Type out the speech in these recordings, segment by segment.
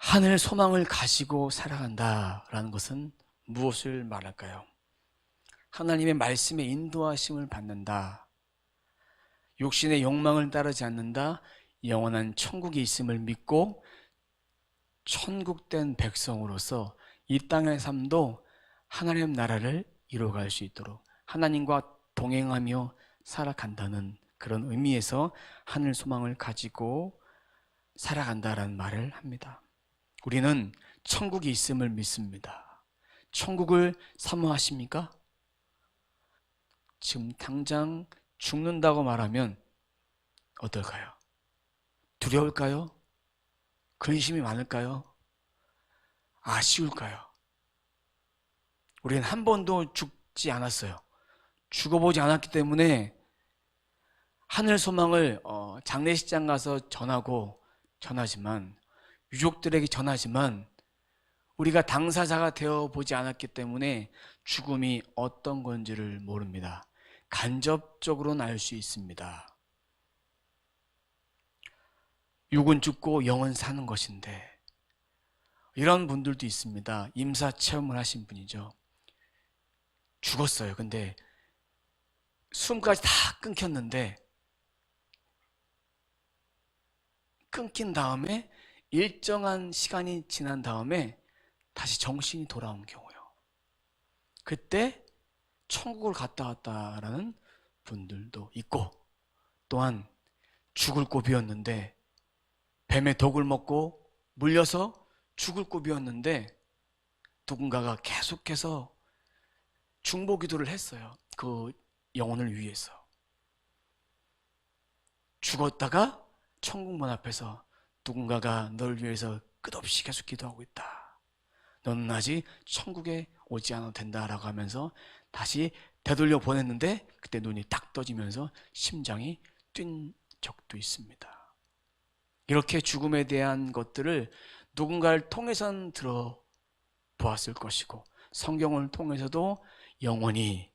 하늘 소망을 가지고 살아간다라는 것은 무엇을 말할까요? 하나님의 말씀에 인도하심을 받는다. 육신의 욕망을 따르지 않는다. 영원한 천국이 있음을 믿고 천국된 백성으로서 이 땅의 삶도 하나님 나라를 이루어갈 수 있도록 하나님과 동행하며 살아간다는 그런 의미에서 하늘 소망을 가지고 살아간다라는 말을 합니다. 우리는 천국이 있음을 믿습니다. 천국을 사모하십니까? 지금 당장 죽는다고 말하면 어떨까요? 두려울까요? 근심이 많을까요? 아쉬울까요? 우리는 한 번도 죽지 않았어요. 죽어보지 않았기 때문에 하늘 소망을 장례식장 가서 전하지만 유족들에게 전하지만 우리가 당사자가 되어보지 않았기 때문에 죽음이 어떤 건지를 모릅니다. 간접적으로는 알 수 있습니다. 육은 죽고 영은 사는 것인데 이런 분들도 있습니다. 임사 체험을 하신 분이죠. 죽었어요. 근데 숨까지 다 끊겼는데 끊긴 다음에 일정한 시간이 지난 다음에 다시 정신이 돌아온 경우요. 그때 천국을 갔다 왔다라는 분들도 있고, 또한 죽을 고비였는데 뱀의 독을 먹고 물려서 죽을 고비였는데 누군가가 계속해서 중보 기도를 했어요. 그 영혼을 위해서. 죽었다가 천국문 앞에서 누군가가 너를 위해서 끝없이 계속 기도하고 있다. 너는 아직 천국에 오지 않아도 된다라고 하면서 다시 되돌려 보냈는데 그때 눈이 딱 떠지면서 심장이 뛴 적도 있습니다. 이렇게 죽음에 대한 것들을 누군가를 통해서는 들어보았을 것이고 성경을 통해서도 영원히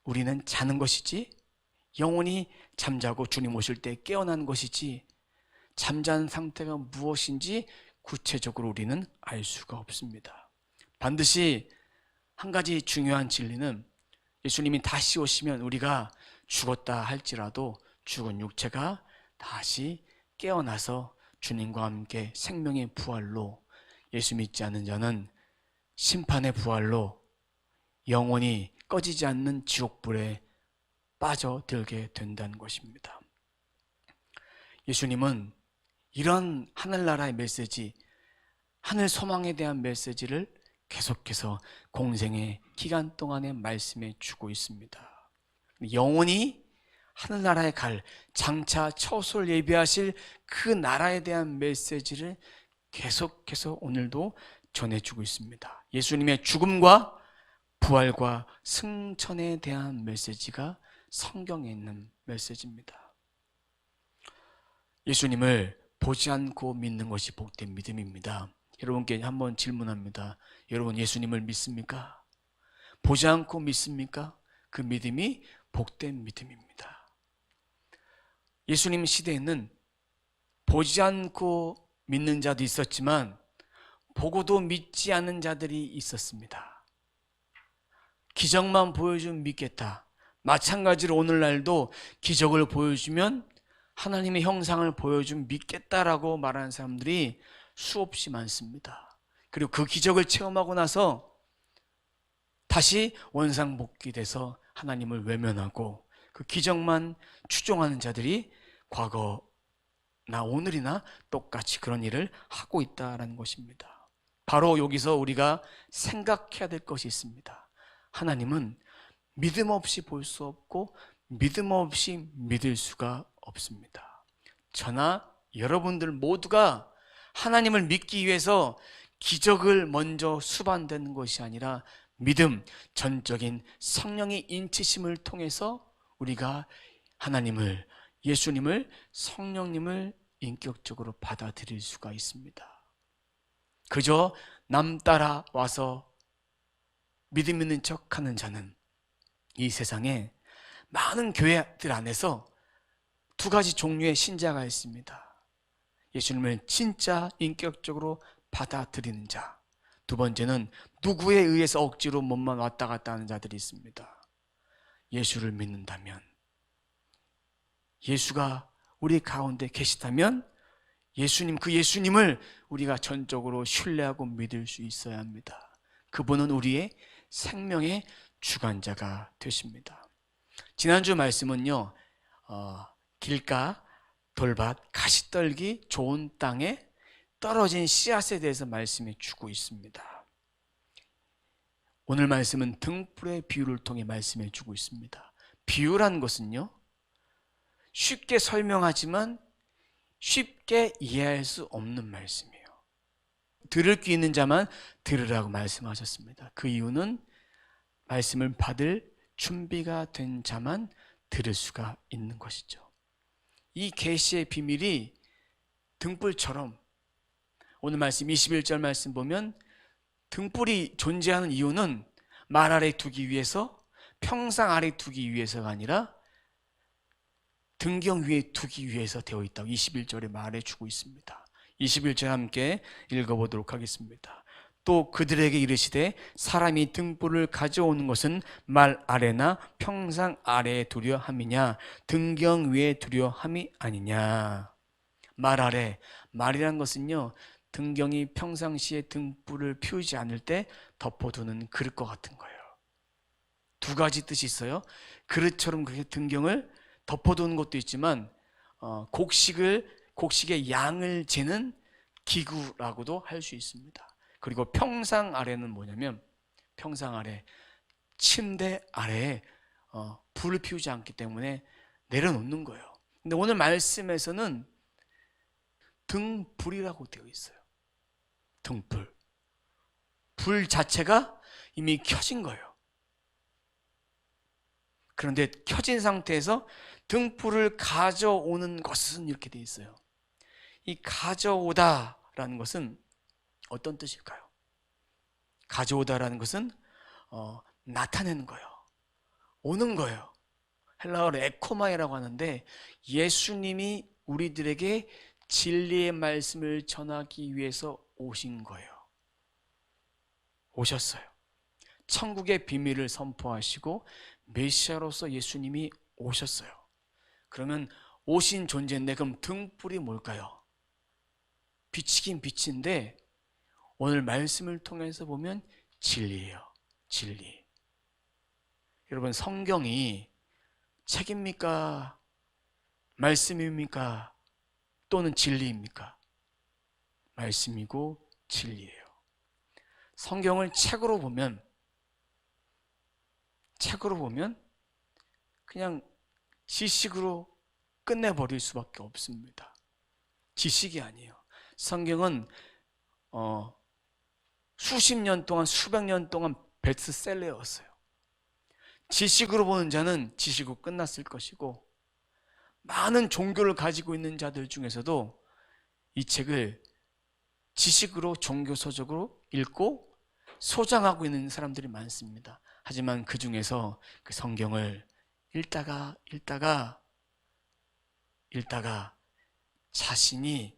우리는 자는 것이지 영원히 잠자고 주님 오실 때 깨어나는 것이지 잠자는 상태가 무엇인지 구체적으로 우리는 알 수가 없습니다. 반드시 한 가지 중요한 진리는 예수님이 다시 오시면 우리가 죽었다 할지라도 죽은 육체가 다시 깨어나서 주님과 함께 생명의 부활로, 예수 믿지 않는 자는 심판의 부활로 영원히 꺼지지 않는 지옥불에 빠져들게 된다는 것입니다. 예수님은 이런 하늘나라의 메시지, 하늘 소망에 대한 메시지를 계속해서 공생의 기간 동안에 말씀해 주고 있습니다. 영원히 하늘나라에 갈 장차 처소를 예비하실 그 나라에 대한 메시지를 계속해서 오늘도 전해주고 있습니다. 예수님의 죽음과 부활과 승천에 대한 메시지가 성경에 있는 메시지입니다. 예수님을 보지 않고 믿는 것이 복된 믿음입니다. 여러분께 한번 질문합니다. 여러분 예수님을 믿습니까? 보지 않고 믿습니까? 그 믿음이 복된 믿음입니다. 예수님 시대에는 보지 않고 믿는 자도 있었지만 보고도 믿지 않는 자들이 있었습니다. 기적만 보여주면 믿겠다. 마찬가지로 오늘날도 기적을 보여주면 하나님의 형상을 보여주면 믿겠다라고 말하는 사람들이 수없이 많습니다. 그리고 그 기적을 체험하고 나서 다시 원상복귀돼서 하나님을 외면하고 그 기적만 추종하는 자들이 과거나 오늘이나 똑같이 그런 일을 하고 있다는 것입니다. 바로 여기서 우리가 생각해야 될 것이 있습니다. 하나님은 믿음 없이 볼 수 없고 믿음 없이 믿을 수가 없습니다. 저나 여러분들 모두가 하나님을 믿기 위해서 기적을 먼저 수반되는 것이 아니라 믿음, 전적인 성령의 인치심을 통해서 우리가 하나님을, 예수님을, 성령님을 인격적으로 받아들일 수가 있습니다. 그저 남 따라 와서 믿음 있는 척하는 자는 이 세상에 많은 교회들 안에서 두 가지 종류의 신자가 있습니다. 예수님을 진짜 인격적으로 받아들이는 자. 두 번째는 누구에 의해서 억지로 몸만 왔다 갔다 하는 자들이 있습니다. 예수를 믿는다면, 예수가 우리 가운데 계시다면 예수님, 그 예수님을 우리가 전적으로 신뢰하고 믿을 수 있어야 합니다. 그분은 우리의 생명의 주관자가 되십니다. 지난주 말씀은요, 길가, 돌밭, 가시떨기 좋은 땅에 떨어진 씨앗에 대해서 말씀해 주고 있습니다. 오늘 말씀은 등불의 비유를 통해 말씀해 주고 있습니다. 비유란 것은요, 쉽게 설명하지만 쉽게 이해할 수 없는 말씀이에요. 들을 귀 있는 자만 들으라고 말씀하셨습니다. 그 이유는 말씀을 받을 준비가 된 자만 들을 수가 있는 것이죠. 이 계시의 비밀이 등불처럼, 오늘 말씀 21절 말씀 보면 등불이 존재하는 이유는 말 아래 두기 위해서, 평상 아래 두기 위해서가 아니라 등경 위에 두기 위해서 되어 있다고 21절에 말해주고 있습니다. 21절 함께 읽어보도록 하겠습니다. 또 그들에게 이르시되 사람이 등불을 가져오는 것은 말 아래나 평상 아래에 두려 함이냐 등경 위에 두려 함이 아니냐. 말 아래, 말이란 것은요, 등경이 평상시에 등불을 피우지 않을 때 덮어두는 그릇과 같은 거예요. 두 가지 뜻이 있어요. 그릇처럼 그렇게 등경을 덮어두는 것도 있지만 곡식의 양을 재는 기구라고도 할 수 있습니다. 그리고 평상 아래는 뭐냐면, 평상 아래, 침대 아래에 불을 피우지 않기 때문에 내려놓는 거예요. 근데 오늘 말씀에서는 등불이라고 되어 있어요. 등불. 불 자체가 이미 켜진 거예요. 그런데 켜진 상태에서 등불을 가져오는 것은 이렇게 되어 있어요. 이 가져오다라는 것은 어떤 뜻일까요? 가져오다라는 것은 나타내는 거예요. 오는 거예요. 헬라어로 에코마이라고 하는데, 예수님이 우리들에게 진리의 말씀을 전하기 위해서 오신 거예요. 오셨어요. 천국의 비밀을 선포하시고 메시아로서 예수님이 오셨어요. 그러면 오신 존재인데, 그럼 등불이 뭘까요? 빛이긴 빛인데 오늘 말씀을 통해서 보면 진리예요. 진리. 여러분, 성경이 책입니까? 말씀입니까? 또는 진리입니까? 말씀이고 진리예요. 성경을 책으로 보면 그냥 지식으로 끝내버릴 수밖에 없습니다. 지식이 아니에요. 성경은 수십 년 동안, 수백 년 동안 베스트셀러였어요. 지식으로 보는 자는 지식으로 끝났을 것이고, 많은 종교를 가지고 있는 자들 중에서도 이 책을 지식으로, 종교서적으로 읽고 소장하고 있는 사람들이 많습니다. 하지만 그 중에서 그 성경을 읽다가 자신이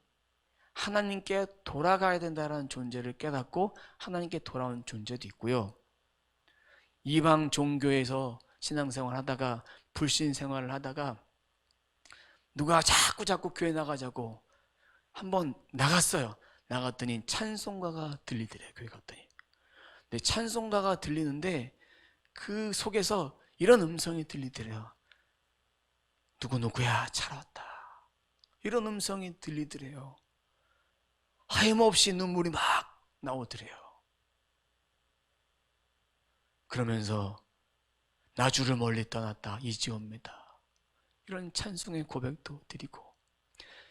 하나님께 돌아가야 된다는 존재를 깨닫고 하나님께 돌아온 존재도 있고요. 이방 종교에서 신앙생활을 하다가, 불신생활을 하다가 누가 자꾸 교회 나가자고 한번 나갔어요. 나갔더니 찬송가가 들리더래요. 교회 갔더니. 근데 찬송가가 들리는데 그 속에서 이런 음성이 들리더래요. 누구누구야 잘 왔다. 이런 음성이 들리더래요. 하염없이 눈물이 막 나오더래요. 그러면서 나 주를 멀리 떠났다 이지옵니다. 이런 찬송의 고백도 드리고,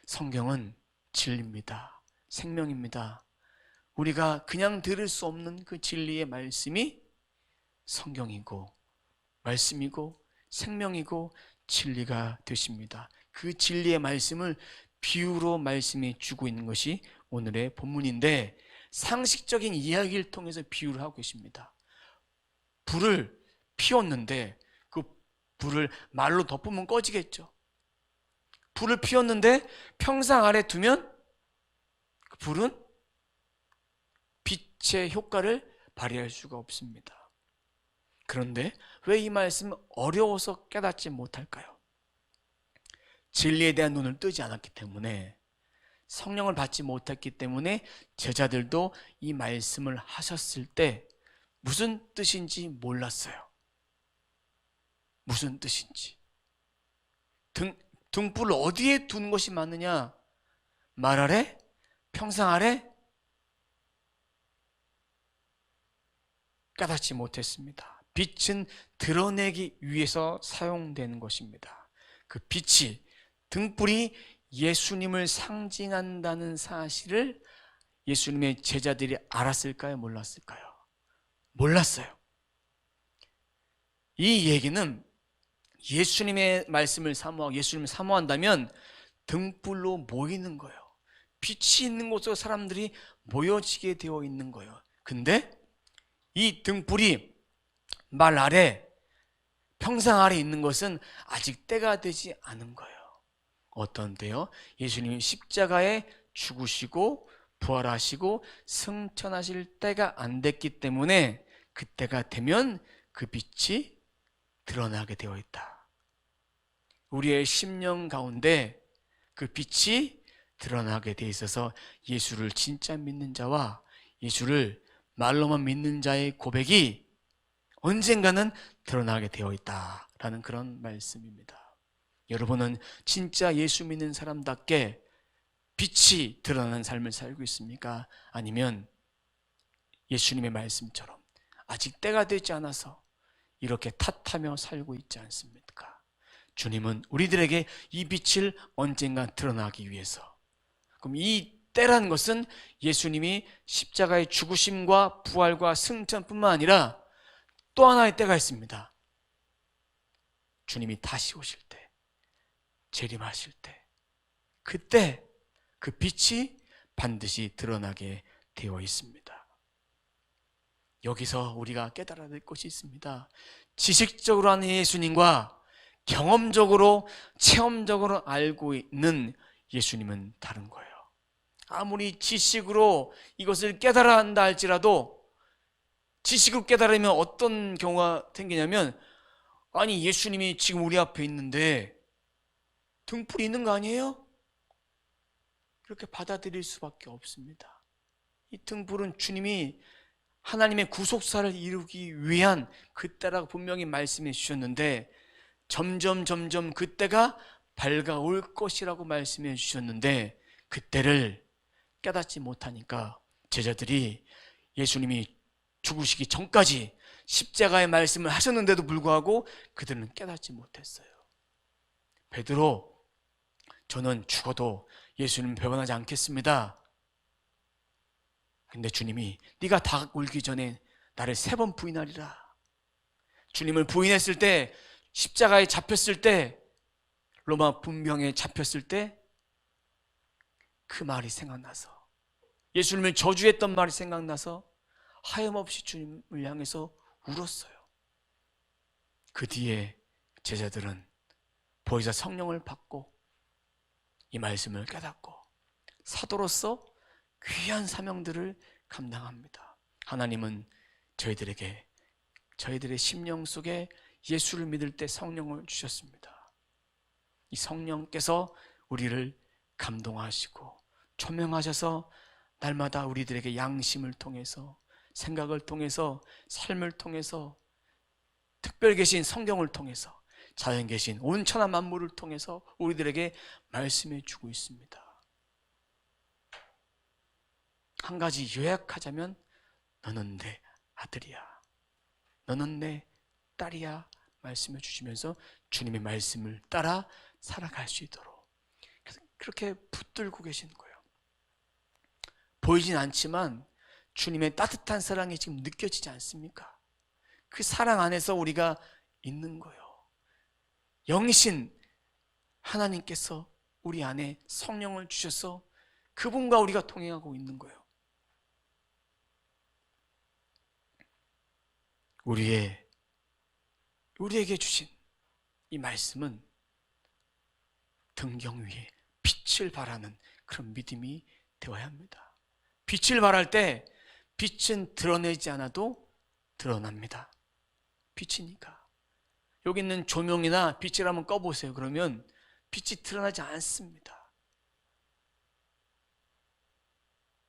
성경은 진리입니다. 생명입니다. 우리가 그냥 들을 수 없는 그 진리의 말씀이 성경이고 말씀이고 생명이고 진리가 되십니다. 그 진리의 말씀을 비유로 말씀해 주고 있는 것이 오늘의 본문인데, 상식적인 이야기를 통해서 비유를 하고 계십니다. 불을 피웠는데 그 불을 말로 덮으면 꺼지겠죠. 불을 피웠는데 평상 아래 두면 그 불은 빛의 효과를 발휘할 수가 없습니다. 그런데 왜 이 말씀은 어려워서 깨닫지 못할까요? 진리에 대한 눈을 뜨지 않았기 때문에, 성령을 받지 못했기 때문에 제자들도 이 말씀을 하셨을 때 무슨 뜻인지 몰랐어요. 무슨 뜻인지. 등불을 어디에 두는 것이 맞느냐? 말 아래? 평상 아래? 깨닫지 못했습니다. 빛은 드러내기 위해서 사용되는 것입니다. 그 빛이, 등불이 예수님을 상징한다는 사실을 예수님의 제자들이 알았을까요? 몰랐을까요? 몰랐어요. 이 얘기는 예수님의 말씀을 사모하고 예수님을 사모한다면 등불로 모이는 거예요. 빛이 있는 곳으로 사람들이 모여지게 되어 있는 거예요. 근데 이 등불이 말 아래, 평상 아래 있는 것은 아직 때가 되지 않은 거예요. 어떤 때요? 예수님이 십자가에 죽으시고 부활하시고 승천하실 때가 안 됐기 때문에 그때가 되면 그 빛이 드러나게 되어 있다. 우리의 심령 가운데 그 빛이 드러나게 되어 있어서 예수를 진짜 믿는 자와 예수를 말로만 믿는 자의 고백이 언젠가는 드러나게 되어 있다라는 그런 말씀입니다. 여러분은 진짜 예수 믿는 사람답게 빛이 드러나는 삶을 살고 있습니까? 아니면 예수님의 말씀처럼 아직 때가 되지 않아서 이렇게 탓하며 살고 있지 않습니까? 주님은 우리들에게 이 빛을 언젠가 드러나기 위해서, 그럼 이 때라는 것은 예수님이 십자가의 죽으심과 부활과 승천뿐만 아니라 또 하나의 때가 있습니다. 주님이 다시 오실 때, 재림하실 때, 그때 그 빛이 반드시 드러나게 되어 있습니다. 여기서 우리가 깨달아야 될 것이 있습니다. 지식적으로 아는 예수님과 경험적으로, 체험적으로 알고 있는 예수님은 다른 거예요. 아무리 지식으로 이것을 깨달아야 한다 할지라도, 지식으로 깨달으면 어떤 경우가 생기냐면, 아니 예수님이 지금 우리 앞에 있는데 등불이 있는 거 아니에요? 그렇게 받아들일 수밖에 없습니다. 이 등불은 주님이 하나님의 구속사를 이루기 위한 그때라고 분명히 말씀해 주셨는데, 점점 그때가 밝아올 것이라고 말씀해 주셨는데, 그때를 깨닫지 못하니까 제자들이 예수님이 죽으시기 전까지 십자가의 말씀을 하셨는데도 불구하고 그들은 깨닫지 못했어요. 베드로, 저는 죽어도 예수님 배반하지 않겠습니다. 근데 주님이 네가 다 울기 전에 나를 3번 부인하리라. 주님을 부인했을 때, 십자가에 잡혔을 때, 로마 분병에 잡혔을 때 그 말이 생각나서, 예수님을 저주했던 말이 생각나서 하염없이 주님을 향해서 울었어요. 그 뒤에 제자들은 보혜사 성령을 받고 이 말씀을 깨닫고 사도로서 귀한 사명들을 감당합니다. 하나님은 저희들에게, 저희들의 심령 속에 예수를 믿을 때 성령을 주셨습니다. 이 성령께서 우리를 감동하시고 조명하셔서 날마다 우리들에게 양심을 통해서, 생각을 통해서, 삶을 통해서, 특별 계신 성경을 통해서, 자연 계신 온천한 만물을 통해서 우리들에게 말씀해 주고 있습니다. 한 가지 요약하자면, 너는 내 아들이야, 너는 내 딸이야 말씀해 주시면서 주님의 말씀을 따라 살아갈 수 있도록 그렇게 붙들고 계신 거예요. 보이진 않지만 주님의 따뜻한 사랑이 지금 느껴지지 않습니까? 그 사랑 안에서 우리가 있는 거예요. 영이신 하나님께서 우리 안에 성령을 주셔서 그분과 우리가 동행하고 있는 거예요. 우리에게 주신 이 말씀은 등경 위에 빛을 발하는 그런 믿음이 되어야 합니다. 빛을 발할 때 빛은 드러내지 않아도 드러납니다. 빛이니까. 여기 있는 조명이나 빛을 한번 꺼보세요. 그러면 빛이 드러나지 않습니다.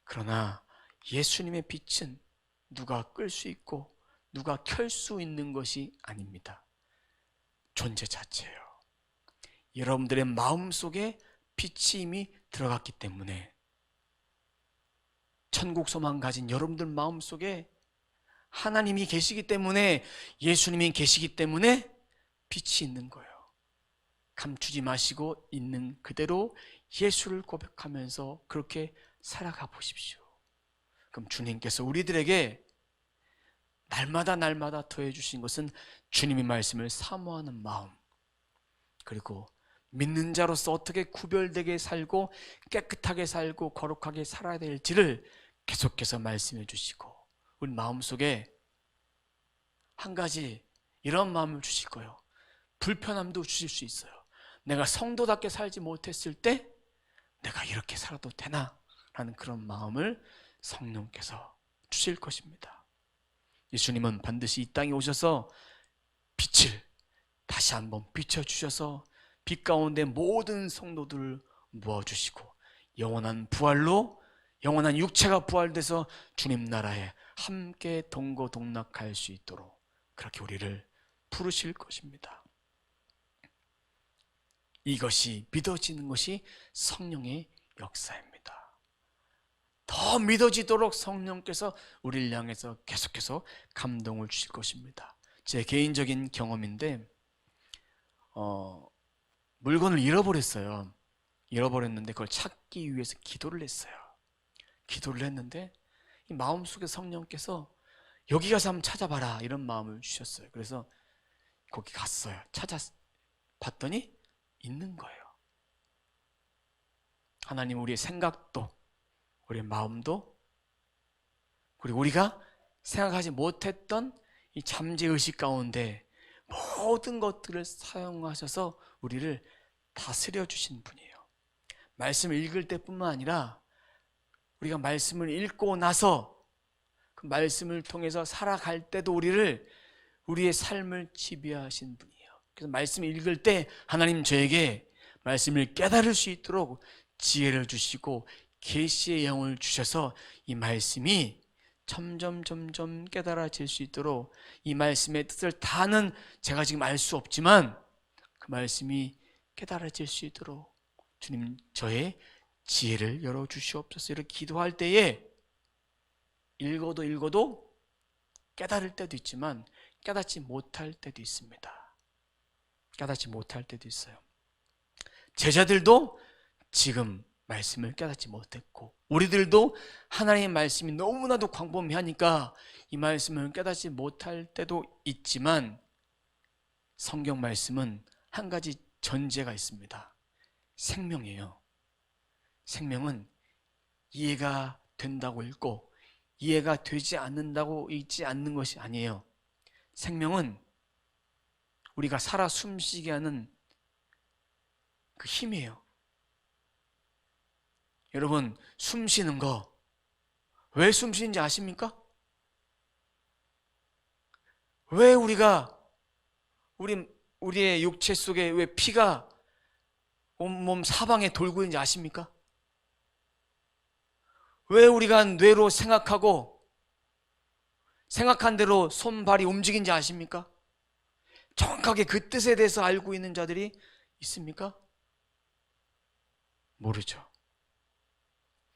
그러나 예수님의 빛은 누가 끌 수 있고 누가 켤 수 있는 것이 아닙니다. 존재 자체예요. 여러분들의 마음속에 빛이 이미 들어갔기 때문에, 천국 소망 가진 여러분들 마음속에 하나님이 계시기 때문에, 예수님이 계시기 때문에 빛이 있는 거예요. 감추지 마시고 있는 그대로 예수를 고백하면서 그렇게 살아가 보십시오. 그럼 주님께서 우리들에게 날마다 더해 주신 것은 주님의 말씀을 사모하는 마음, 그리고 믿는 자로서 어떻게 구별되게 살고 깨끗하게 살고 거룩하게 살아야 될지를 계속해서 말씀해 주시고, 우리 마음속에 한 가지 이런 마음을 주실 거예요. 불편함도 주실 수 있어요. 내가 성도답게 살지 못했을 때 내가 이렇게 살아도 되나? 라는 그런 마음을 성령께서 주실 것입니다. 예수님은 반드시 이 땅에 오셔서 빛을 다시 한번 비춰주셔서 빛 가운데 모든 성도들을 모아주시고 영원한 부활로, 영원한 육체가 부활돼서 주님 나라에 함께 동거동락할 수 있도록 그렇게 우리를 부르실 것입니다. 이것이 믿어지는 것이 성령의 역사입니다. 더 믿어지도록 성령께서 우리를 향해서 계속해서 감동을 주실 것입니다. 제 개인적인 경험인데, 물건을 잃어버렸어요. 잃어버렸는데 그걸 찾기 위해서 기도를 했어요. 기도를 했는데 이 마음속에 성령께서 여기 가서 한번 찾아봐라 이런 마음을 주셨어요. 그래서 거기 갔어요. 찾아봤더니 있는 거예요. 하나님, 우리의 생각도 우리의 마음도, 그리고 우리가 생각하지 못했던 이 잠재의식 가운데 모든 것들을 사용하셔서 우리를 다스려 주신 분이에요. 말씀을 읽을 때뿐만 아니라 우리가 말씀을 읽고 나서 그 말씀을 통해서 살아갈 때도 우리의 삶을 지배하신 분이에요. 그래서 말씀을 읽을 때 하나님 저에게 말씀을 깨달을 수 있도록 지혜를 주시고 계시의 영을 주셔서 이 말씀이 점점 깨달아질 수 있도록, 이 말씀의 뜻을 다는 제가 지금 알 수 없지만 그 말씀이 깨달아질 수 있도록 주님 저의 지혜를 열어주시옵소서. 이렇게 기도할 때에 읽어도 깨달을 때도 있지만 깨닫지 못할 때도 있습니다. 깨닫지 못할 때도 있어요. 제자들도 지금 말씀을 깨닫지 못했고, 우리들도 하나님의 말씀이 너무나도 광범위하니까 이 말씀을 깨닫지 못할 때도 있지만, 성경 말씀은 한 가지 전제가 있습니다. 생명이에요. 생명은 이해가 된다고 읽고 이해가 되지 않는다고 읽지 않는 것이 아니에요. 생명은 우리가 살아 숨쉬게 하는 그 힘이에요. 여러분, 숨 쉬는 거 왜 숨 쉬는지 아십니까? 왜 우리의 육체 속에 왜 피가 온몸 사방에 돌고 있는지 아십니까? 왜 우리가 뇌로 생각하고 생각한 대로 손발이 움직이는지 아십니까? 정확하게 그 뜻에 대해서 알고 있는 자들이 있습니까? 모르죠.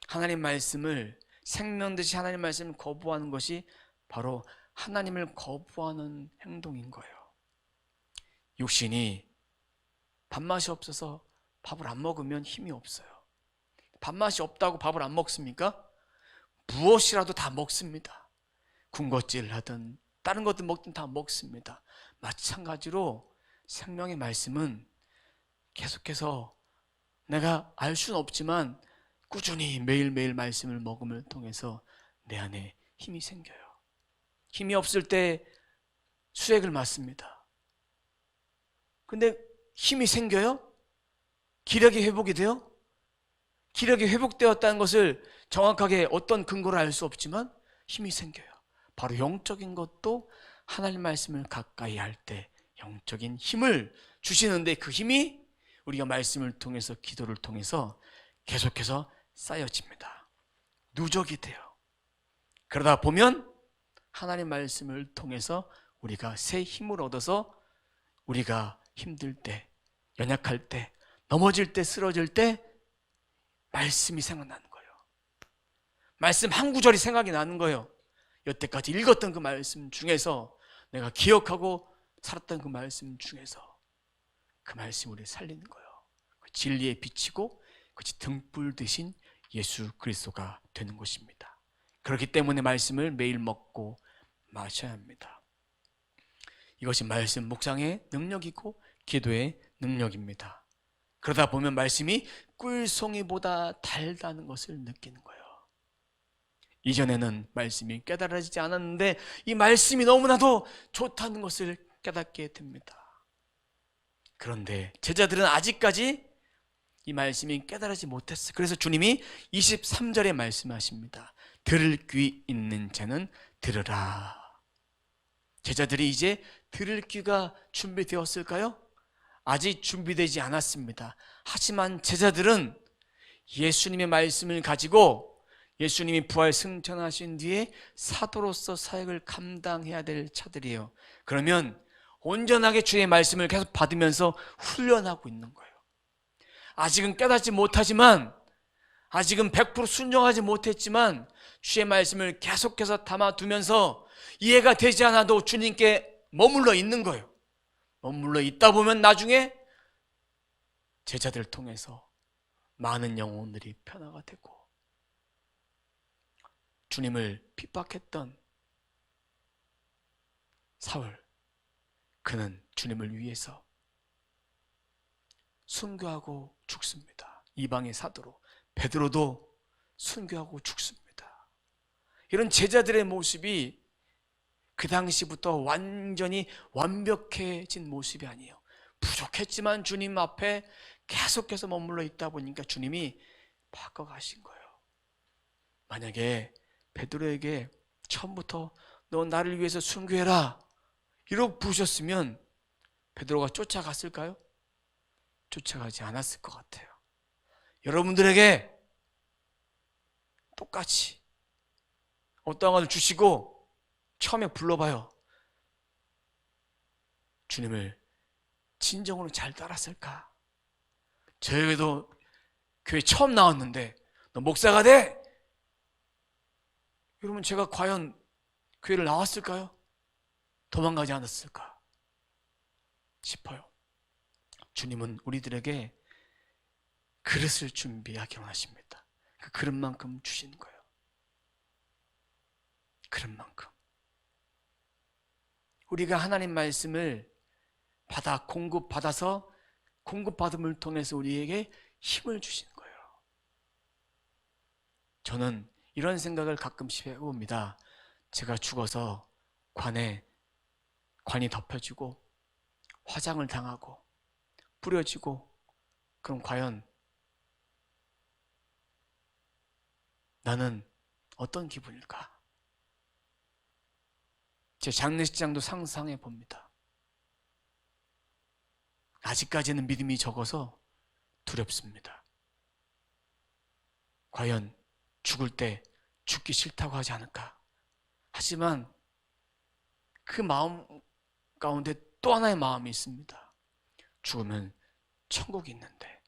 하나님 말씀을, 생명듯이 하나님 말씀을 거부하는 것이 바로 하나님을 거부하는 행동인 거예요. 육신이 밥맛이 없어서 밥을 안 먹으면 힘이 없어요. 밥맛이 없다고 밥을 안 먹습니까? 무엇이라도 다 먹습니다. 군것질을 하든 다른 것들 먹든 다 먹습니다. 마찬가지로 생명의 말씀은 계속해서 내가 알 수는 없지만 꾸준히 매일매일 말씀을 먹음을 통해서 내 안에 힘이 생겨요. 힘이 없을 때 수액을 맞습니다. 근데 힘이 생겨요? 기력이 회복이 돼요? 기력이 회복되었다는 것을 정확하게 어떤 근거를 알 수 없지만 힘이 생겨요. 바로 영적인 것도 하나님 말씀을 가까이 할 때 영적인 힘을 주시는데, 그 힘이 우리가 말씀을 통해서, 기도를 통해서 계속해서 쌓여집니다. 누적이 돼요. 그러다 보면 하나님 말씀을 통해서 우리가 새 힘을 얻어서 우리가 힘들 때, 연약할 때, 넘어질 때, 쓰러질 때 말씀이 생각나는 거예요. 말씀 한 구절이 생각이 나는 거예요. 여태까지 읽었던 그 말씀 중에서, 내가 기억하고 살았던 그 말씀 중에서 그 말씀이 우리를 살리는 거예요. 그 진리에 비치고 그것이 등불 되신 예수 그리스도가 되는 것입니다. 그렇기 때문에 말씀을 매일 먹고 마셔야 합니다. 이것이 말씀 묵상의 능력이고 기도의 능력입니다. 그러다 보면 말씀이 꿀송이보다 달다는 것을 느끼는 거예요. 이전에는 말씀이 깨달아지지 않았는데 이 말씀이 너무나도 좋다는 것을 깨닫게 됩니다. 그런데 제자들은 아직까지 이 말씀이 깨달아지지 못했어요. 그래서 주님이 23절에 말씀하십니다. 들을 귀 있는 자는 들으라. 제자들이 이제 들을 귀가 준비되었을까요? 아직 준비되지 않았습니다. 하지만 제자들은 예수님의 말씀을 가지고 예수님이 부활 승천하신 뒤에 사도로서 사역을 감당해야 될 차들이에요. 그러면 온전하게 주의 말씀을 계속 받으면서 훈련하고 있는 거예요. 아직은 깨닫지 못하지만, 아직은 100% 순종하지 못했지만 주의 말씀을 계속해서 담아두면서 이해가 되지 않아도 주님께 머물러 있는 거예요. 머물러 있다 보면 나중에 제자들을 통해서 많은 영혼들이 변화가 되고, 주님을 핍박했던 사울, 그는 주님을 위해서 순교하고 죽습니다. 이방의 사도로. 베드로도 순교하고 죽습니다. 이런 제자들의 모습이 그 당시부터 완전히 완벽해진 모습이 아니에요. 부족했지만 주님 앞에 계속해서 머물러 있다 보니까 주님이 바꿔가신 거예요. 만약에 베드로에게 처음부터 너 나를 위해서 순교해라 이러고 부르셨으면 베드로가 쫓아갔을까요? 쫓아가지 않았을 것 같아요. 여러분들에게 똑같이 어떠한 것을 주시고 처음에 불러봐요. 주님을 진정으로 잘 따랐을까? 저에게도 교회 처음 나왔는데 너 목사가 돼? 여러분, 제가 과연 교회를 나왔을까요? 도망가지 않았을까 싶어요. 주님은 우리들에게 그릇을 준비하기로 하십니다. 그 그릇만큼 주시는 거예요. 그릇만큼. 우리가 하나님 말씀을 받아 공급받아서 공급받음을 통해서 우리에게 힘을 주시는 거예요. 저는 이런 생각을 가끔씩 해봅니다. 제가 죽어서 관이 덮여지고 화장을 당하고 뿌려지고, 그럼 과연 나는 어떤 기분일까? 제 장례식장도 상상해 봅니다. 아직까지는 믿음이 적어서 두렵습니다. 과연 죽을 때 죽기 싫다고 하지 않을까? 하지만 그 마음 가운데 또 하나의 마음이 있습니다. 죽으면 천국이 있는데,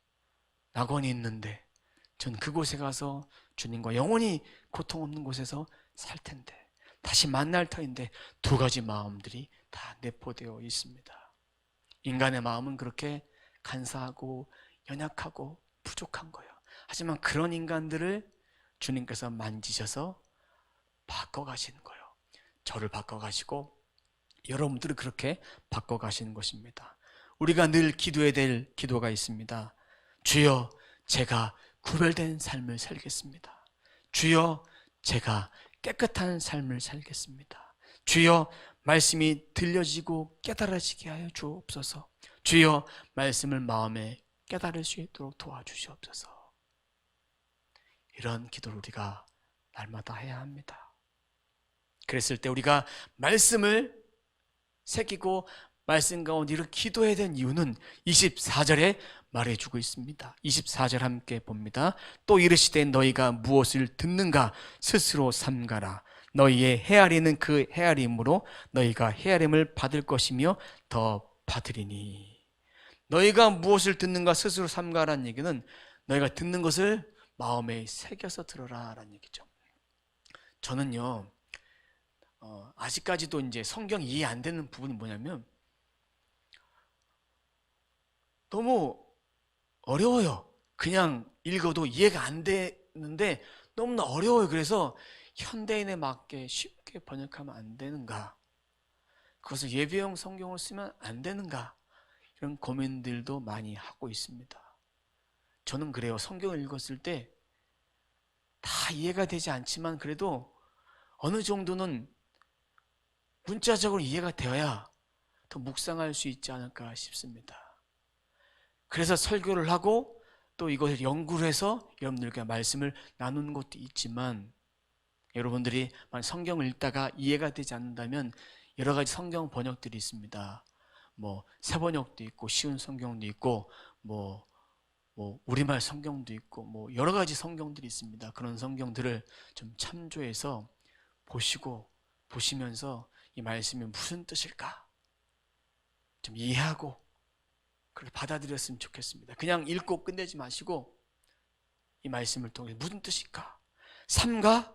낙원이 있는데, 전 그곳에 가서 주님과 영원히 고통 없는 곳에서 살 텐데, 다시 만날 터인데, 두 가지 마음들이 다 내포되어 있습니다. 인간의 마음은 그렇게 간사하고 연약하고 부족한 거예요. 하지만 그런 인간들을 주님께서 만지셔서 바꿔가시는 거예요. 저를 바꿔가시고 여러분들을 그렇게 바꿔가시는 것입니다. 우리가 늘 기도해야 될 기도가 있습니다. 주여, 제가 구별된 삶을 살겠습니다. 주여, 제가 깨끗한 삶을 살겠습니다. 주여, 말씀이 들려지고 깨달아지게 하여 주옵소서. 주여, 말씀을 마음에 깨달을 수 있도록 도와주시옵소서. 이런 기도를 우리가 날마다 해야 합니다. 그랬을 때 우리가 말씀을 새기고 말씀 가운데 이렇게 기도해야 되는 이유는 24절에 말해주고 있습니다. 24절 함께 봅니다. 또 이르시되 너희가 무엇을 듣는가 스스로 삼가라. 너희의 헤아리는 그 헤아림으로 너희가 헤아림을 받을 것이며 더 받으리니. 너희가 무엇을 듣는가 스스로 삼가라는 얘기는 너희가 듣는 것을 마음에 새겨서 들어라 라는 얘기죠. 저는요 아직까지도 이제 성경 이해 안 되는 부분은 뭐냐면 너무 어려워요. 그냥 읽어도 이해가 안 되는데 너무나 어려워요. 그래서 현대인에 맞게 쉽게 번역하면 안 되는가? 그것을 예배용 성경을 쓰면 안 되는가? 이런 고민들도 많이 하고 있습니다. 저는 그래요. 성경을 읽었을 때 다 이해가 되지 않지만 그래도 어느 정도는 문자적으로 이해가 되어야 더 묵상할 수 있지 않을까 싶습니다. 그래서 설교를 하고 또 이것을 연구를 해서 여러분들과 말씀을 나누는 것도 있지만 여러분들이 성경을 읽다가 이해가 되지 않는다면 여러 가지 성경 번역들이 있습니다. 새 번역도 있고 쉬운 성경도 있고 우리말 성경도 있고 여러 가지 성경들이 있습니다. 그런 성경들을 좀 참조해서 보시면서 이 말씀이 무슨 뜻일까 좀 이해하고 그렇게 받아들였으면 좋겠습니다. 그냥 읽고 끝내지 마시고 이 말씀을 통해 무슨 뜻일까? 삼가?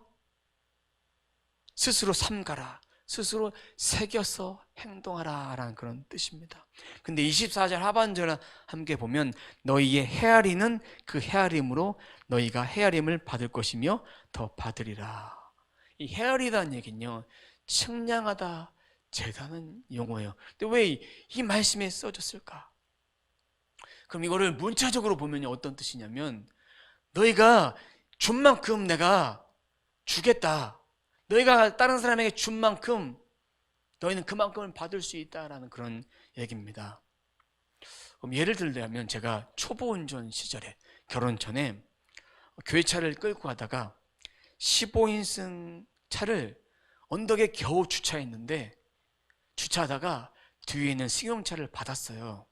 스스로 삼가라. 스스로 새겨서 행동하라 라는 그런 뜻입니다. 근데 24절 하반절을 함께 보면 너희의 헤아리는 그 헤아림으로 너희가 헤아림을 받을 것이며 더 받으리라. 이 헤아리다는 얘기는요 측량하다, 재다는 용어예요. 근데 왜 이 말씀에 써졌을까? 그럼 이거를 문자적으로 보면 어떤 뜻이냐면 너희가 준 만큼 내가 주겠다. 너희가 다른 사람에게 준 만큼 너희는 그만큼을 받을 수 있다라는 그런 얘기입니다. 그럼 예를 들자면 제가 초보 운전 시절에 결혼 전에 교회차를 끌고 가다가 15인승 차를 언덕에 겨우 주차했는데 주차하다가 뒤에 있는 승용차를 받았어요.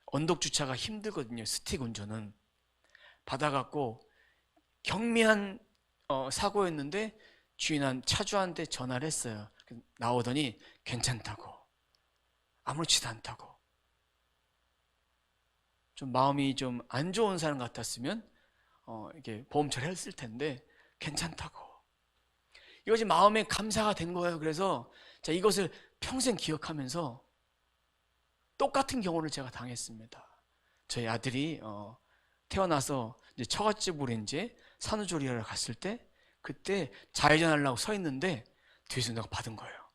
언덕 주차가 힘들거든요. 스틱 운전은. 받아갖고 경미한 사고였는데 주인한 차주한테 전화를 했어요. 나오더니 괜찮다고, 아무렇지도 않다고. 좀 마음이 좀 안 좋은 사람 같았으면 이게 보험 처리했을 텐데 괜찮다고. 이것이 마음에 감사가 된 거예요. 그래서 이것을 평생 기억하면서 똑같은 경우를 제가 당했습니다. 저희 아들이 태어나서 이제 처갓집으로 이제 산후조리하러 갔을 때 그때 좌회전 하려고 서 있는데 뒤에서 내가 받은 거예요.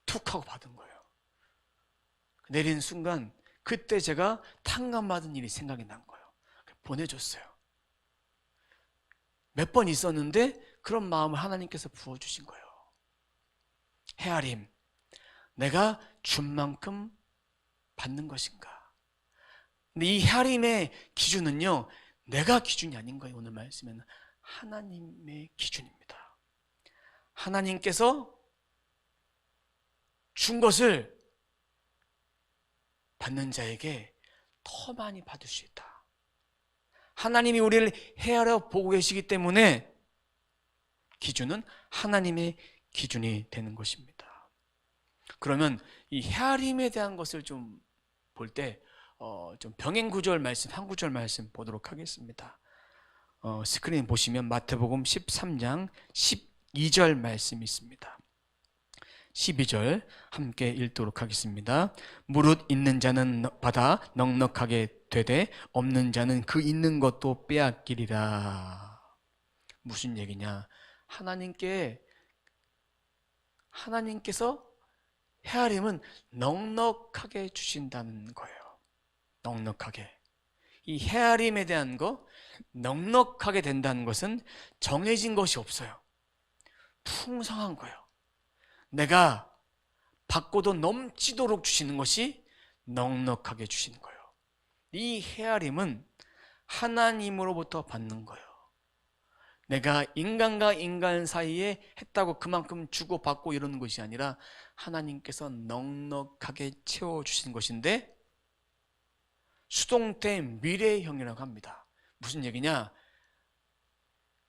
툭 하고 받은 거예요. 내리는 순간 그때 제가 탕감받은 일이 생각이 난 거예요. 보내줬어요. 몇 번 있었는데 그런 마음을 하나님께서 부어주신 거예요. 헤아림, 내가 준 만큼 받는 것인가? 근데 이 헤아림의 기준은요 내가 기준이 아닌 거예요. 오늘 말씀에는 하나님의 기준입니다. 하나님께서 준 것을 받는 자에게 더 많이 받을 수 있다. 하나님이 우리를 헤아려 보고 계시기 때문에 기준은 하나님의 기준이 되는 것입니다. 그러면 이 헤아림에 대한 것을 좀 볼 때 좀 병행구절 말씀, 한 구절 말씀 보도록 하겠습니다. 스크린 보시면 마태복음 13장 12절 말씀이 있습니다. 12절 함께 읽도록 하겠습니다. 무릇 있는 자는 받아 넉넉하게 되되 없는 자는 그 있는 것도 빼앗기리라. 무슨 얘기냐? 하나님께서 헤아림은 넉넉하게 주신다는 거예요. 넉넉하게. 이 헤아림에 대한 거, 넉넉하게 된다는 것은 정해진 것이 없어요. 풍성한 거예요. 내가 받고도 넘치도록 주시는 것이 넉넉하게 주시는 거예요. 이 헤아림은 하나님으로부터 받는 거예요. 내가 인간과 인간 사이에 했다고 그만큼 주고받고 이러는 것이 아니라 하나님께서 넉넉하게 채워주신 것인데, 수동태 미래형이라고 합니다. 무슨 얘기냐?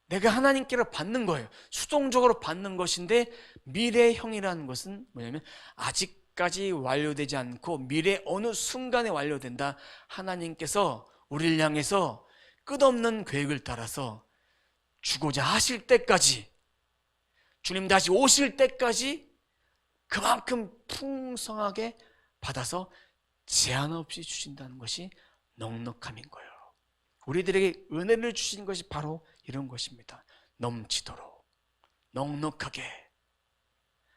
내가 하나님께로 받는 거예요. 수동적으로 받는 것인데, 미래형이라는 것은 뭐냐면 아직까지 완료되지 않고 미래 어느 순간에 완료된다. 하나님께서 우리를 향해서 끝없는 계획을 따라서 주고자 하실 때까지, 주님 다시 오실 때까지 그만큼 풍성하게 받아서 제한 없이 주신다는 것이 넉넉함인 거예요. 우리들에게 은혜를 주신 것이 바로 이런 것입니다. 넘치도록 넉넉하게.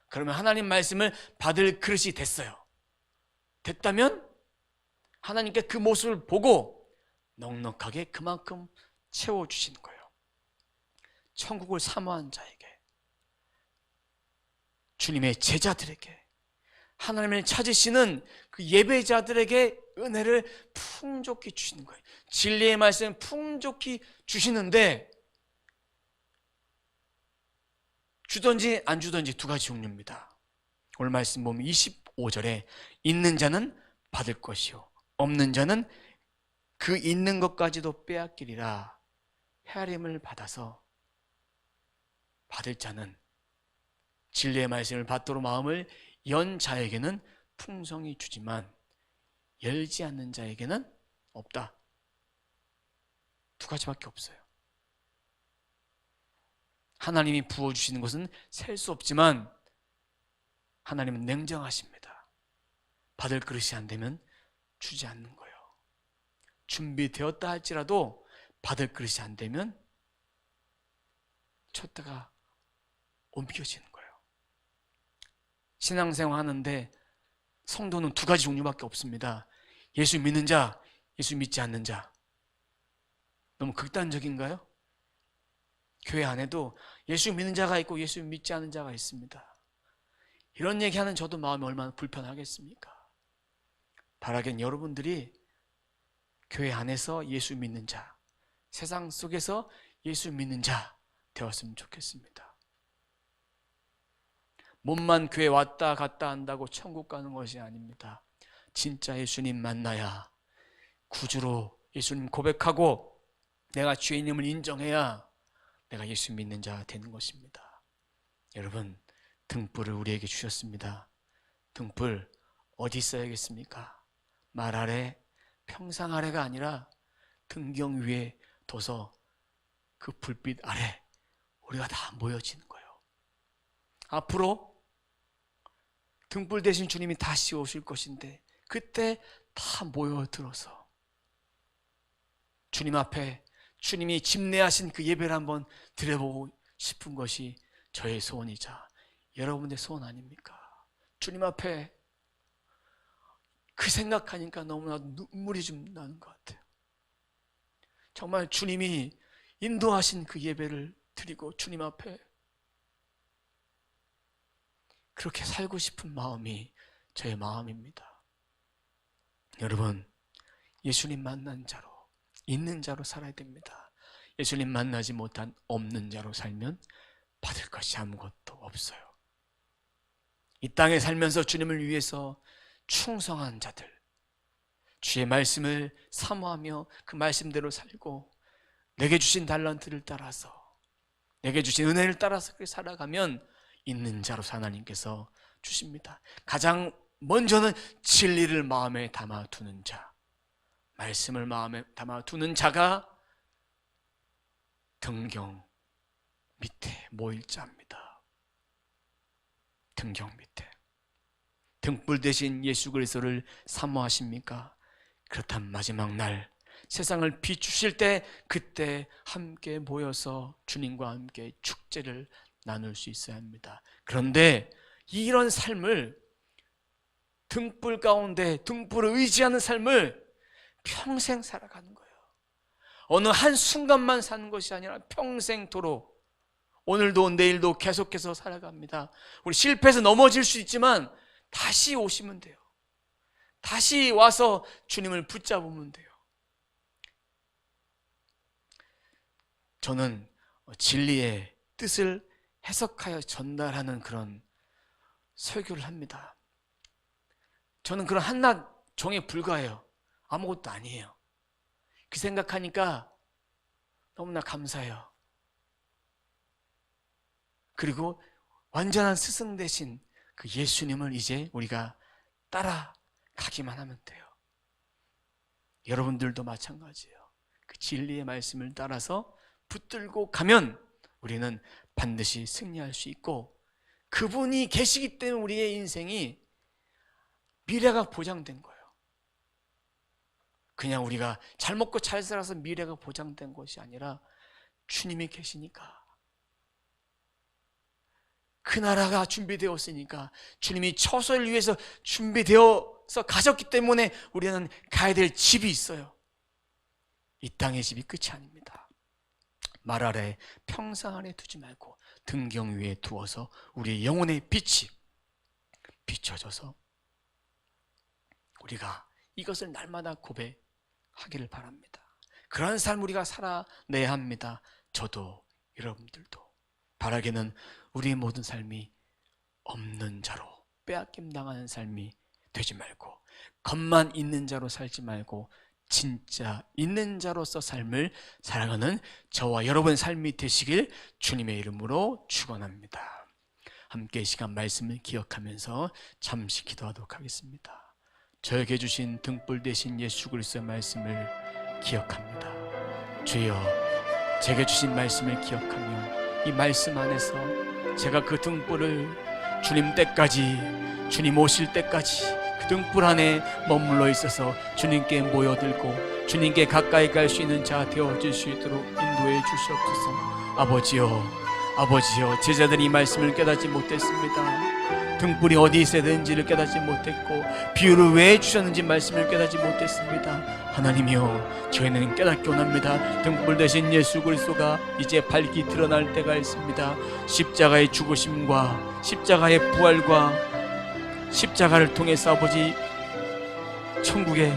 그러면 하나님 말씀을 받을 그릇이 됐어요. 됐다면 하나님께 그 모습을 보고 넉넉하게 그만큼 채워주시는 거예요. 천국을 사모한 자에게, 주님의 제자들에게, 하나님을 찾으시는 그 예배자들에게 은혜를 풍족히 주시는 거예요. 진리의 말씀을 풍족히 주시는데, 주든지 안 주든지 두 가지 종류입니다. 오늘 말씀 보면 25절에 있는 자는 받을 것이요 없는 자는 그 있는 것까지도 빼앗기리라. 헤아림을 받아서 받을 자는, 진리의 말씀을 받도록 마음을 연 자에게는 풍성히 주지만 열지 않는 자에게는 없다. 두 가지밖에 없어요. 하나님이 부어주시는 것은 셀 수 없지만 하나님은 냉정하십니다. 받을 그릇이 안 되면 주지 않는 거예요. 준비되었다 할지라도 받을 그릇이 안 되면 쳤다가 옮겨지는 거예요. 신앙생활 하는데 성도는 두 가지 종류밖에 없습니다. 예수 믿는 자, 예수 믿지 않는 자. 너무 극단적인가요? 교회 안에도 예수 믿는 자가 있고 예수 믿지 않는 자가 있습니다. 이런 얘기하는 저도 마음이 얼마나 불편하겠습니까? 바라긴 여러분들이 교회 안에서 예수 믿는 자, 세상 속에서 예수 믿는 자 되었으면 좋겠습니다. 몸만 교회 왔다 갔다 한다고 천국 가는 것이 아닙니다. 진짜 예수님 만나야, 구주로 예수님 고백하고 내가 죄인임을 인정해야 내가 예수 믿는 자 되는 것입니다. 여러분, 등불을 우리에게 주셨습니다. 등불 어디 써야겠습니까? 말 아래, 평상 아래가 아니라 등경 위에 둬서 그 불빛 아래 우리가 다 모여지는 거예요. 앞으로 등불 대신 주님이 다시 오실 것인데 그때 다 모여들어서 주님 앞에, 주님이 집례하신 그 예배를 한번 드려보고 싶은 것이 저의 소원이자 여러분의 소원 아닙니까? 주님 앞에 그 생각하니까 너무나 눈물이 좀 나는 것 같아요. 정말 주님이 인도하신 그 예배를 드리고 주님 앞에 그렇게 살고 싶은 마음이 저의 마음입니다. 여러분, 예수님 만난 자로, 있는 자로 살아야 됩니다. 예수님 만나지 못한 없는 자로 살면 받을 것이 아무것도 없어요. 이 땅에 살면서 주님을 위해서 충성한 자들, 주의 말씀을 사모하며 그 말씀대로 살고 내게 주신 달란트를 따라서, 내게 주신 은혜를 따라서 그렇게 살아가면 있는 자로 하나님께서 주십니다. 가장 먼저는 진리를 마음에 담아두는 자, 말씀을 마음에 담아두는 자가 등경 밑에 모일 자입니다. 등경 밑에. 등불 대신 예수 그리스도를 사모하십니까? 그렇다면 마지막 날 세상을 비추실 때 그때 함께 모여서 주님과 함께 축제를 나눌 수 있어야 합니다. 그런데 이런 삶을, 등불 가운데 등불을 의지하는 삶을 평생 살아가는 거예요. 어느 한순간만 사는 것이 아니라 평생토록, 오늘도 내일도 계속해서 살아갑니다. 우리 실패해서 넘어질 수 있지만 다시 오시면 돼요. 다시 와서 주님을 붙잡으면 돼요. 저는 진리의 뜻을 해석하여 전달하는 그런 설교를 합니다. 저는 그런 한낱 종에 불과해요. 아무것도 아니에요. 그 생각하니까 너무나 감사해요. 그리고 완전한 스승 되신 그 예수님을 이제 우리가 따라가기만 하면 돼요. 여러분들도 마찬가지예요. 그 진리의 말씀을 따라서 붙들고 가면 우리는 반드시 승리할 수 있고, 그분이 계시기 때문에 우리의 인생이 미래가 보장된 거예요. 그냥 우리가 잘 먹고 잘 살아서 미래가 보장된 것이 아니라 주님이 계시니까, 그 나라가 준비되었으니까, 주님이 처소를 위해서 준비되어서 가셨기 때문에 우리는 가야 될 집이 있어요. 이 땅의 집이 끝이 아닙니다. 말 아래 평상 아래 두지 말고 등경 위에 두어서 우리의 영혼의 빛이 비춰져서 우리가 이것을 날마다 고백하기를 바랍니다. 그러한 삶 우리가 살아내야 합니다. 저도 여러분들도. 바라기는 우리의 모든 삶이 없는 자로 빼앗김 당하는 삶이 되지 말고, 겉만 있는 자로 살지 말고 진짜 있는 자로서 삶을 살아가는 저와 여러분 삶이 되시길 주님의 이름으로 축원합니다. 함께 이 시간 말씀을 기억하면서 잠시 기도하도록 하겠습니다. 저에게 주신 등불 대신 예수 그리스도의 말씀을 기억합니다. 주여, 제게 주신 말씀을 기억하며 이 말씀 안에서 제가 그 등불을 주님 때까지, 주님 오실 때까지 그 등불 안에 머물러 있어서 주님께 모여들고 주님께 가까이 갈 수 있는 자 되어질 수 있도록 인도해 주시옵소서. 아버지여, 제자들이 이 말씀을 깨닫지 못했습니다. 등불이 어디 있어야 되는지를 깨닫지 못했고, 비유를 왜 주셨는지 말씀을 깨닫지 못했습니다. 하나님이여, 저희는 깨닫기 원합니다. 등불 대신 예수 그리스도가 이제 밝히 드러날 때가 있습니다. 십자가의 죽으심과 십자가의 부활과 십자가를 통해서 아버지 천국의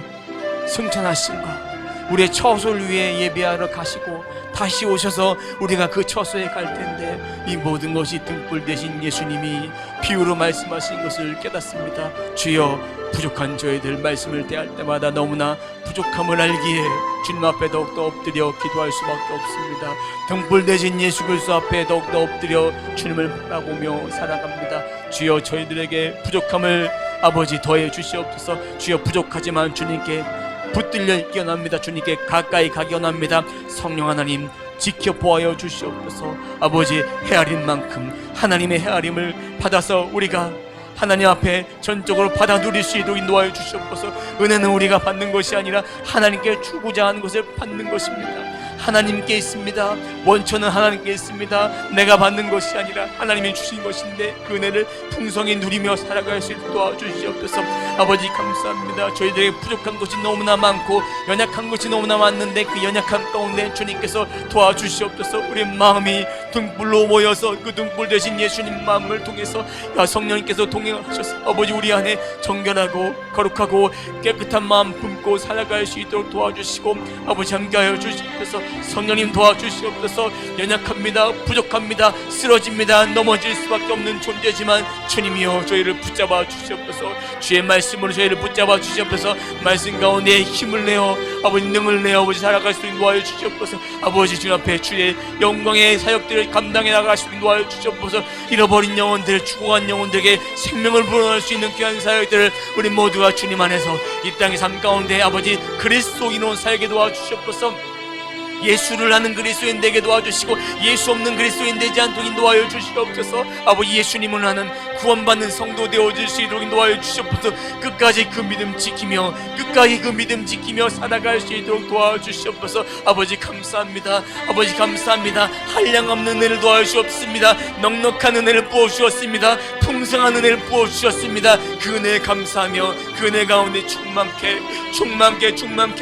승천하심과 우리의 처소를 위해 예배하러 가시고 다시 오셔서 우리가 그 처소에 갈 텐데, 이 모든 것이 등불 대신 예수님이 비유로 말씀하신 것을 깨닫습니다. 주여, 부족한 저희들 말씀을 대할 때마다 너무나 부족함을 알기에 주님 앞에 더욱더 엎드려 기도할 수밖에 없습니다. 등불 대신 예수 그리스도 앞에 더욱더 엎드려 주님을 바라보며 살아갑니다. 주여, 저희들에게 부족함을 아버지 더해 주시옵소서. 주여, 부족하지만 주님께 붙들려 있기 원합니다. 주님께 가까이 가기 원합니다. 성령 하나님 지켜보아여 주시옵소서. 아버지, 헤아린 만큼 하나님의 헤아림을 받아서 우리가 하나님 앞에 전적으로 받아 누릴 수 있도록 인도하여 주시옵소서. 은혜는 우리가 받는 것이 아니라 하나님께 주고자 하는 것을 받는 것입니다. 하나님께 있습니다. 원천은 하나님께 있습니다. 내가 받는 것이 아니라 하나님이 주신 것인데 그 은혜를 풍성히 누리며 살아갈 수 있도록 도와주시옵소서. 아버지, 감사합니다. 저희들에게 부족한 것이 너무나 많고 연약한 것이 너무나 많은데 그 연약함 가운데 주님께서 도와주시옵소서. 우리 마음이 등불로 모여서 그 등불 대신 예수님 마음을 통해서 성령님께서 동행하셔서 아버지 우리 안에 정결하고 거룩하고 깨끗한 마음 품고 살아갈 수 있도록 도와주시고, 아버지 함께하여 주시옵소서. 성령님 도와주시옵소서. 연약합니다. 부족합니다. 쓰러집니다. 넘어질 수밖에 없는 존재지만 주님이여 저희를 붙잡아 주시옵소서. 주의 말씀으로 저희를 붙잡아 주시옵소서. 말씀 가운데 힘을 내어 아버지 능을 내어 아버지 살아갈 수 있는 도와여 주시옵소서. 아버지 주님 앞에 주의 영광의 사역들을 감당해 나갈 수 있는 도와여 주시옵소서. 잃어버린 영혼들, 죽어간 영혼들에게 생명을 불어넣을 수 있는 귀한 사역들을 우리 모두가 주님 안에서 이 땅의 삶 가운데 아버지 그리스도인으로 살게 도와주시옵소서. 예수를 아는 그리스도인 되게 도와주시고 예수 없는 그리스도인 되지 않도록 인도하여 주시옵소서. 아버지, 예수님을 아는 구원받는 성도 되어질 수 있도록 인도하여 주시옵소서. 끝까지 그 믿음 지키며 살아갈 수 있도록 도와주시옵소서. 아버지 감사합니다. 아버지 감사합니다. 한량없는 은혜를 도와주시옵습니다. 넉넉한 은혜를 부어주셨습니다. 풍성한 은혜를 부어주셨습니다. 그 은혜에 감사하며 그 은혜 가운데 충만케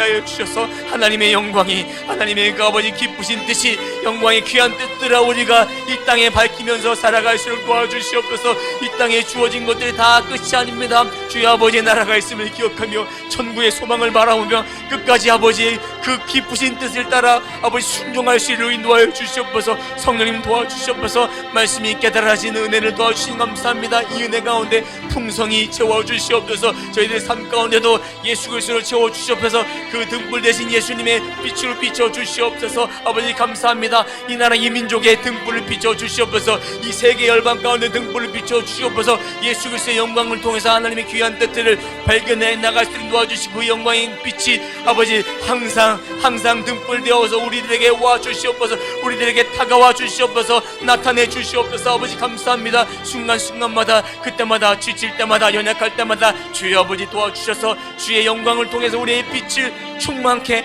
하여 주셔서 하나님의 영광이, 하나님의 그 아버지 기쁘신 뜻이 영광의 귀한 뜻들아 우리가 이 땅에 밝히면서 살아갈수록 도와주시옵소서. 이 땅에 주어진 것들이 다 끝이 아닙니다. 주의 아버지의 나라가 있음을 기억하며 천국의 소망을 바라보며 끝까지 아버지의 그 깊으신 뜻을 따라 아버지 순종할 수 있도록 인도하여 주시옵소서. 성령님 도와주시옵소서. 말씀이 깨달아지는 은혜를 도와주시니 감사합니다. 이 은혜 가운데 풍성히 채워주시옵소서. 저희들의 삶 가운데도 예수 그리스도로 채워주시옵소서. 그 등불 대신 예수님의 빛으로 비춰주시옵소서. 아버지 감사합니다. 이 나라 이 민족의 등불을 비춰주시옵소서. 이 세계 열방 가운데 등불을 비춰주시옵소서. 예수 그리스도의 영광을 통해서 하나님의 귀한 뜻들을 발견해 나갈 수 있도록 도와주시고 그 영광의 빛이 아버지 항상 등불 되어서 우리들에게 와 주시옵소서. 우리들에게 다가와 주시옵소서. 나타내 주시옵소서. 아버지 감사합니다. 순간순간마다 그때마다 지칠 때마다 연약할 때마다 주의 아버지 도와주셔서 주의 영광을 통해서 우리의 빛을 충만케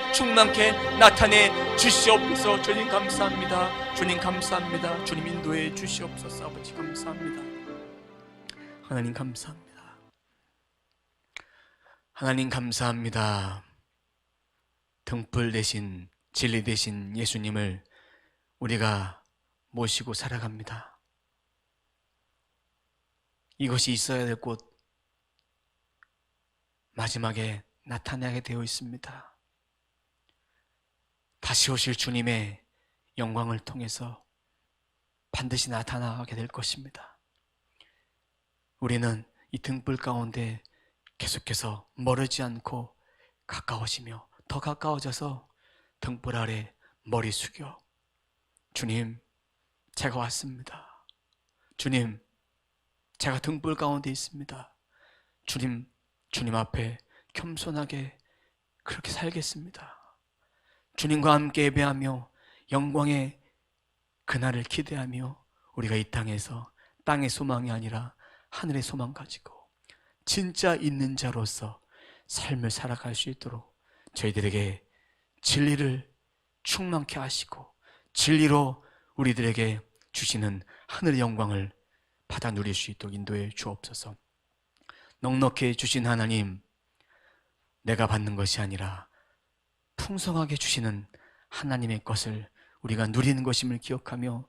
나타내 주시옵소서. 주님 감사합니다. 주님 감사합니다. 주님 인도해 주시옵소서. 아버지 감사합니다. 하나님 감사합니다. 하나님 감사합니다. 등불 대신 진리 대신 예수님을 우리가 모시고 살아갑니다. 이것이 있어야 될 곳 마지막에 나타나게 되어 있습니다. 다시 오실 주님의 영광을 통해서 반드시 나타나게 될 것입니다. 우리는 이 등불 가운데 계속해서 멀어지지 않고 가까워지며 더 가까워져서 등불 아래 머리 숙여 주님, 제가 왔습니다. 주님, 제가 등불 가운데 있습니다. 주님 앞에 겸손하게 그렇게 살겠습니다. 주님과 함께 예배하며 영광의 그날을 기대하며 우리가 이 땅에서 땅의 소망이 아니라 하늘의 소망 가지고 진짜 있는 자로서 삶을 살아갈 수 있도록 저희들에게 진리를 충만케 하시고 진리로 우리들에게 주시는 하늘의 영광을 받아 누릴 수 있도록 인도해 주옵소서. 넉넉히 주신 하나님, 내가 받는 것이 아니라 풍성하게 주시는 하나님의 것을 우리가 누리는 것임을 기억하며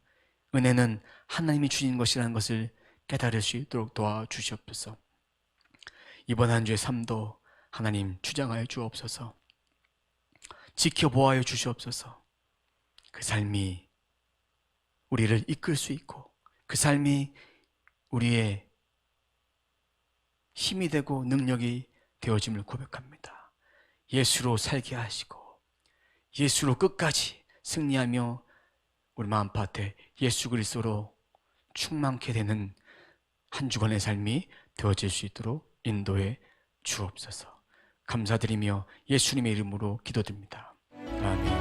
은혜는 하나님이 주신 것이라는 것을 깨달을 수 있도록 도와주시옵소서. 이번 한 주의 삶도 하나님 주장하여 주옵소서. 지켜보아여 주시옵소서. 그 삶이 우리를 이끌 수 있고 그 삶이 우리의 힘이 되고 능력이 되어짐을 고백합니다. 예수로 살게 하시고 예수로 끝까지 승리하며 우리 마음밭에 예수 그리스도로 충만케 되는 한 주간의 삶이 되어질 수 있도록 인도해 주옵소서. 감사드리며 예수님의 이름으로 기도드립니다. 아멘.